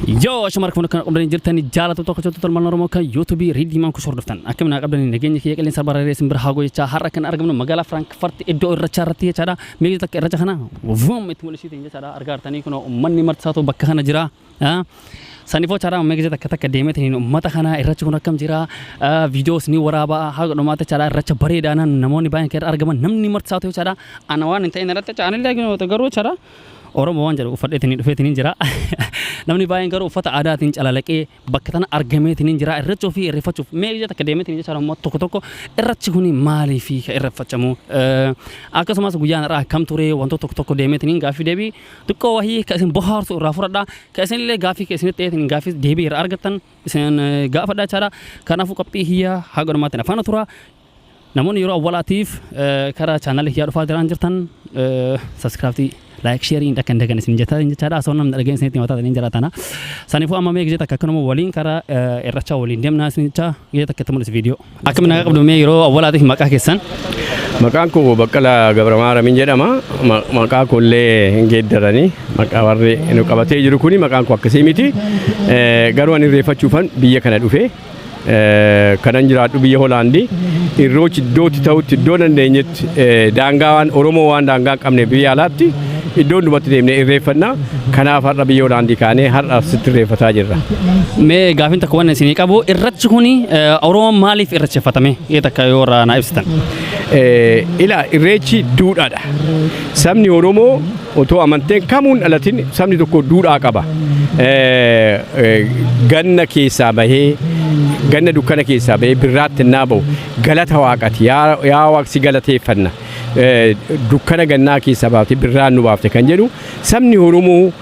Yo, شمارك فونا كان قبل جرتني جالة توقع توتر مال نورمال كان يوتيوب ريد ما كشور دفتن أكمل قبل نجيني كي يكلين سبارة رئيس برهاجو يشهر كان أرجمنا مجال فرانكفورت إدو الرجارتي كذا ميجي تك الرجانا وفوم متمولشي تيجي كذا أرجع تاني كنا مني مرت ساتو بكهنا جرا سانيفو كذا ميجي تك تك ديمة تاني ماتا خنا الرجع كنا كم جرا فيديوز ني ورابا هاغ نماتا كذا الرجع بريد أنا نموني باين كير أرجمنا نمني مرت ساتو كذا أنا وان إنت إن الرجع أنا لقينا تجرو كذا orang mau anjar ufat etinin ufat etinin jera, namun ibayan karo ufat ada tin cala leki bakatan argame etinin jera errecho fi errefachu meja tak kedeme etinin cara mau toko errecho ni mali fi errefachamu, aku sama segujan arah kam ture wanto toko deme etinin gafi debi, tukko wahi kaisen bohar su rafurada kaisen le gafi kaisen te etinin gafi debi argatan kaisen gafada cara karena fukapi hiya hagar mati nafana tura, namun yoro awalatif kara channel hiya ufat anjartan subscribe ti like sharing dak ndagan sin jata cara asonam ndagan sin timata din jaratana sanifu amma me gita kakano walin kara erracha walin demna sin cha gita ketemu video akamna qabdu me yoro awala dik maka kesan maka ko bakala gabramara min jedama maka ko le ngeddarani maka warre eno qabate jiru kuni maka ko aksemiti garwani refachu fan biya kana dufe kanan jiraatu biya holandi irrochi doti tawti donan de nyet dangawan oromo wan danga kamne biya latti iddoon dubbatti deemnee irreeffannaa kanaaf har'a biyya Hoolaandii kaanee har'a asitti irreeffataa jirra. Mee gaafin takka waan isinii qabu irrachi kuni Oromoon maaliif irracheeffatame takka yoo irraa naa ibsitan? Ilaa irreechi duudhaadha. Sabni Oromoo otoo amanteen kamuun dhalatin sabni tokko duudhaa qaba. Ganna keessaa bahee ganna dukkana keessaa bahee birraatti naa bahu galata waaqati yaa waaqsi galateeffanna. Dukkana gannaa keessaa baafte birraan nu baafte kan jedhu sabni Oromoo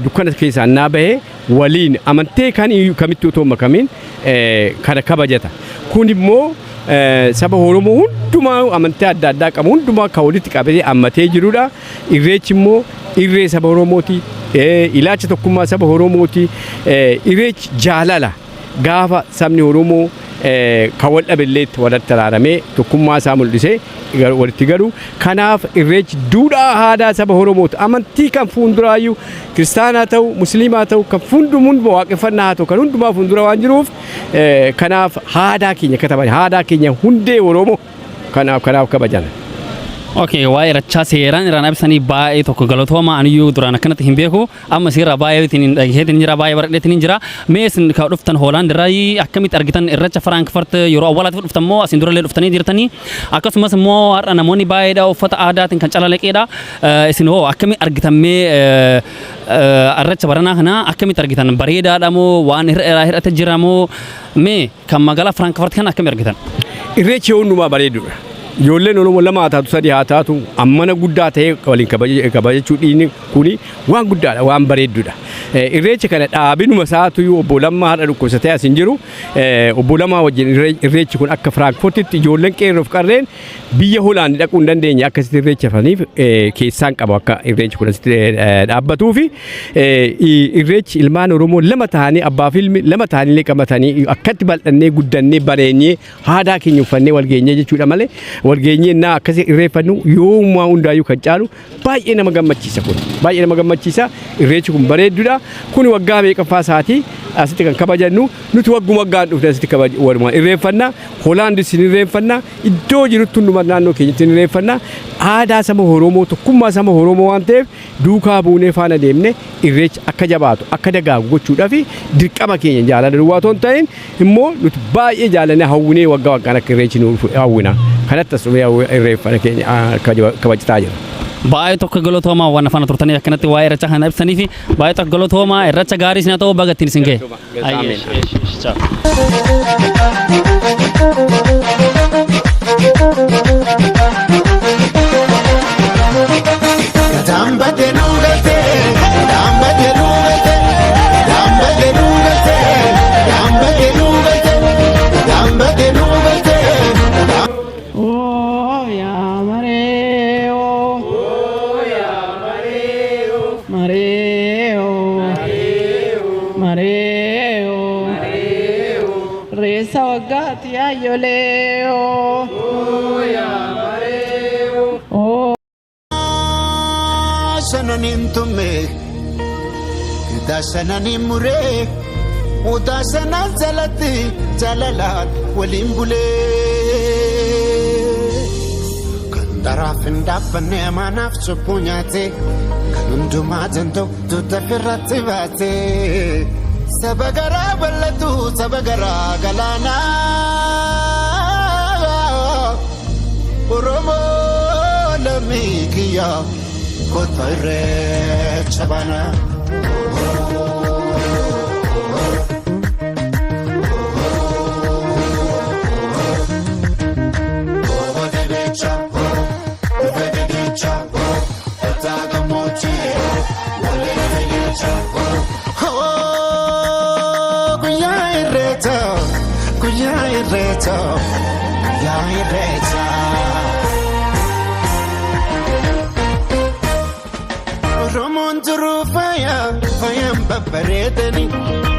dukkana keessaa naa bahee waliin amantee kan kamitti otoo makamin kana kabajata. Kun immoo saba Oromoo hundumaa amantee adda addaa qabu hundumaa kan walitti qabatee ammatee jirudha. Irreechi immoo irree saba Oromooti. Ilaalcha tokkummaa saba Oromooti. Irreechi jaalala gaafa sabni Oromoo kan wal dhabeelleetti walitti araaramee tokkummaa isaa mul'isee walitti galu kanaaf irreechi duudhaa aadaa saba Oromooti amantii kan fuulduraayyuu kiristaanaa ta'u musliimaa ta'u kan hundumaan waaqeffannaa haa ta'u kan hundumaa fuuldura waan jiruuf kanaaf aadaa keenya kataban aadaa keenya hundee Oromoo kanaaf kabajan. Okay, waa'ee irrachaa seeraan irraan absanii baay'ee tokko galatooma aniyyuu duraan akkanatti hin beeku amma seera baay'ee dhageetiin jira baay'ee baradheetiin jira meesin ka dhuftan Hoolaand irraa akkamitti argitan irracha Frankfurt yeroo awwaalaatti dhuftan moo asin durallee dhuftanii jirtanii akkasumas immoo har'a namoonni baay'eedha uffata aadaatiin kan calaleqeedha isin hoo akkamitti argitan mee irracha baranaa kana akkamitti argitan bareedaadha moo waan hir'ate jira moo mee kan magaalaa Frankfurt kana akkamitti argitan? Irreechi hundumaa bareedudha. Ijoolleen Oromoo lama haa taatu sadii haa taatu ammana guddaa ta'ee waliin kabajachuu dhiini kuni waan guddaadha waan bareedduudha. Irreecha kana dhaabinuma isaatu obbo Lammaa har'a dhukkubsatee as hin jiru. Obbo Lammaa wajjin irreechi kun akka Frankfurtitti ijoolleen qeerroof qarreen biyya Hoolaandii dhaquu hin dandeenye akkasitti irreechafaniif keessaan qabu akka irreechi kun asitti dhaabbatuu fi irreechi ilmaan Oromoo lama ta'anii abbaa fi ilmi lama ta'anii qabatanii akkatti bal'annee guddannee bareenyee aadaa keenya uffannee walgeenyee jechuudha malee walgeenyee naa akkasii irreeffannu yoommaa hundaayyuu kan caalu baay'ee nama gammachiisa kun baay'ee nama gammachiisa irreechi kun bareedduudha kun waggaa meeqaffaa isaatii asitti kan kabajannu nuti waggaan dhufne asitti kabajna irreeffannaa Hoolaandis irreeffannaa iddoo jirutti hunduma naannoo keenyatti irreeffannaa aadaa saba Oromoo tokkummaa saba Oromoo waan ta'eef duukaa buunee faana deemne irreechi akka jabaatu akka dagaagu gochuudhaaf dirqama keenya jaalala duwwaa ta'uun ta'in immoo nuti baay'ee jaalannee hawwinee waggaan akka irreechi nu hawwina kanatti as irreeffannaa keenya kabajataa jira. Baay'ee tokko galatooma waan afaan turtanii akkanatti waa'ee irracha kana ibsanii fi baay'ee tokko galatooma irracha gaarii isin haa ta'u bagattiin isin ga'e. Resa wagati ayoleo ya mareo oh sananin tume dashanani mure udashana jalati jalalat walimbule kandarafin dafanne manaf chupunyate kanunduma janto tutafirati bate sabagara balatu sabagara galana oromo lamikiya kotoire chabana Romonturu faya babbareedani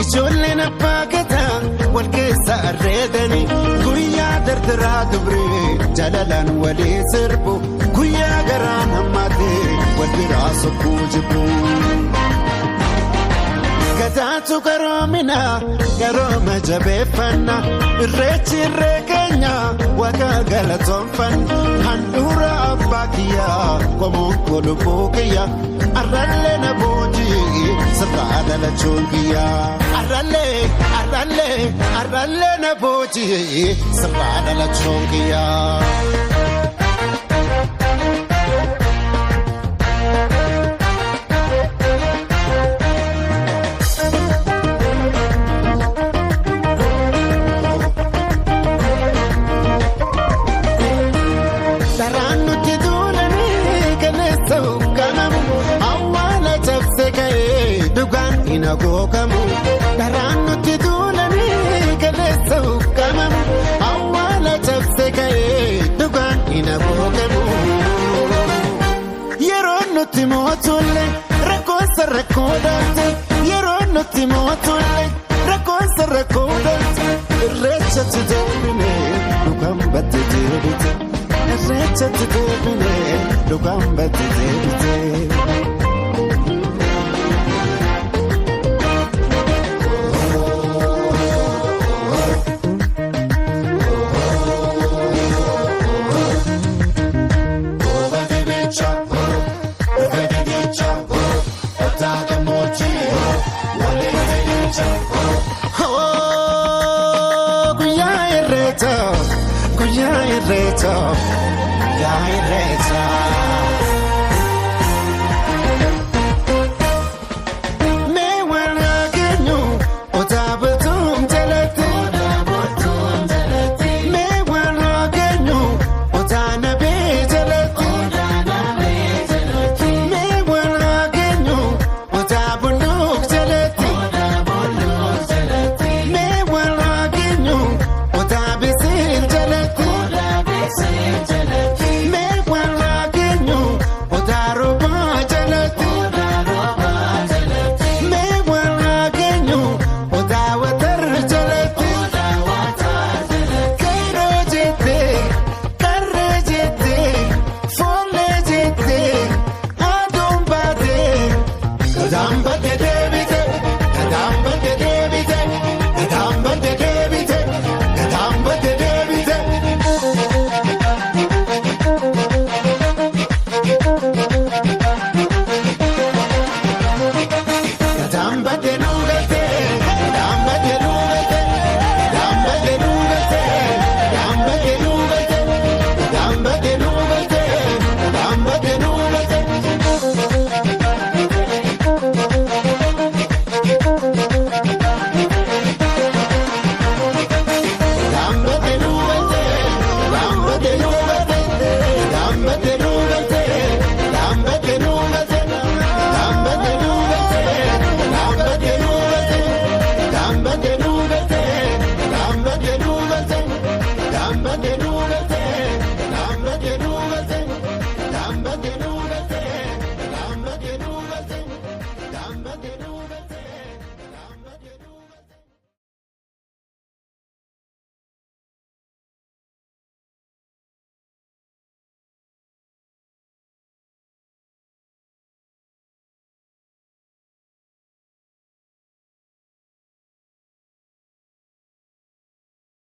ijoolleen abbaa gadaa wal keessa arreedani guyyaa dardaraa dubree jalalaan walii sirbu guyyaa garaan hammaatee wal biraa sokkuu jibbu gadaatu garoomina garooma jabeeffanna irreechi irree keenya waaqa galatoonfanna handhuura abbaa kiyyaa qomoon kolubbuu kiyya arralle na booji sirraa dhalachuun kiyyaa arralle na booji sirraa dhalachuun kiyyaa. Gokamu daranu tidulani kalesa ukamamu awala tafsekaye dugan ina gokamu yerono timotulle rakosa rakodate yerono timotulle rakosa rakodate recha tidebine dugan batidebite recha tidebine dugan batidebite Guyaya